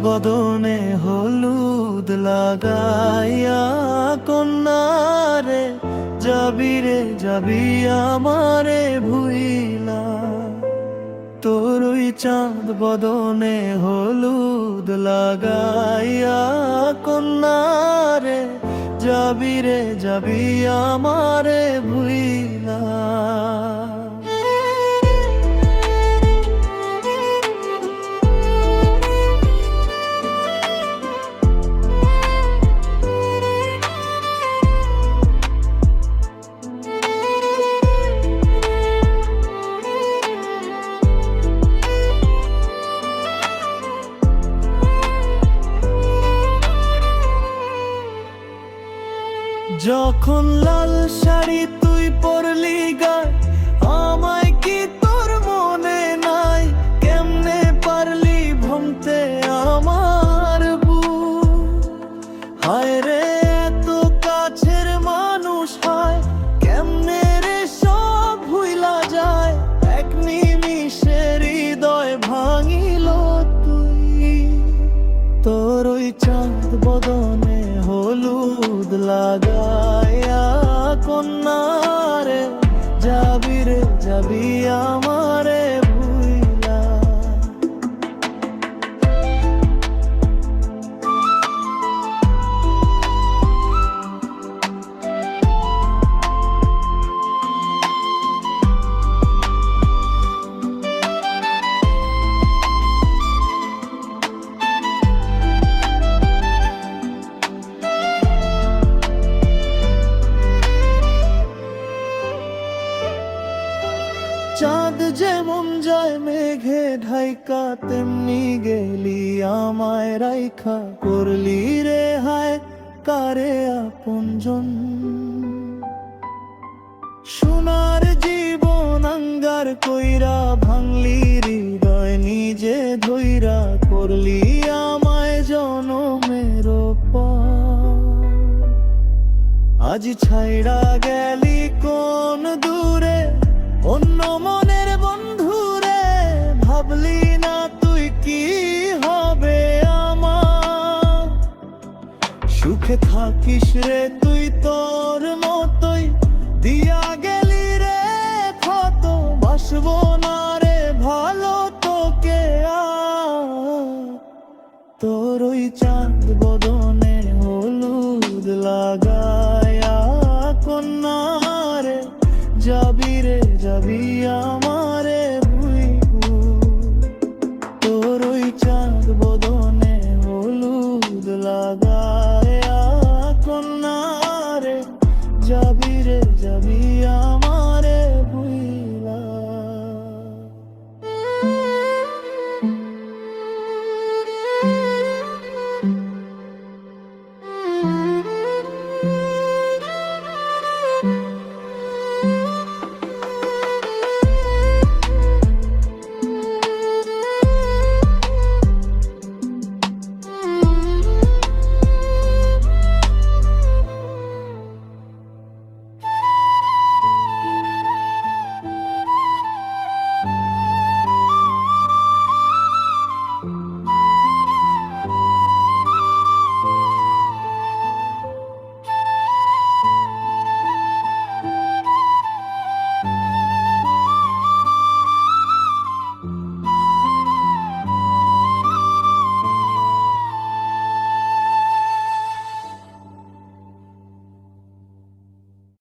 বদনে হলুদ লাগাইয়া কন্যারে যাবি রে যাবি আমারে ভুইলা। তোর ওই চাঁদ বদনে হলুদ লাগাইয়া কন্যারে যাবি রে যাবি আমারে ভুইলা। যখন লাল শাড়ি তুই পরলি গায়, আমায় কি তোর মনে নাই? কেমনে পারলি ভাঙতে আমার বুক? হায় রে এত কাছের মানুষ হায়, কেমনে রে সব ভুইলা যায়? এক নিমিষে হৃদয় ভাঙিল তুই। তোর ওই চাঁদ বদনে হলুদ লাগাইয়া কন্যারে যাবি রে যাবি আমারে ভুইলা। চাঁদ যেমন যায় মেঘে ঢাইকা, তেমনি গেলি আমায় রাইখা। করলি রে হায় কারে আপনজন, সোনার জীবন আঙ্গার কইরা ভাঙলি হৃদয় নিজে ধইরা। করলি আমায় জনমের পর, আজ ছাইড়া গেলি কোন দূরে অন্য মনের বন্ধুরে। ভাবলি না তুই কি হবে আমার, সুখে থাকিস রে তুই তোর মতোই। দিয়া গেলি রে ক্ষত, বাসবো না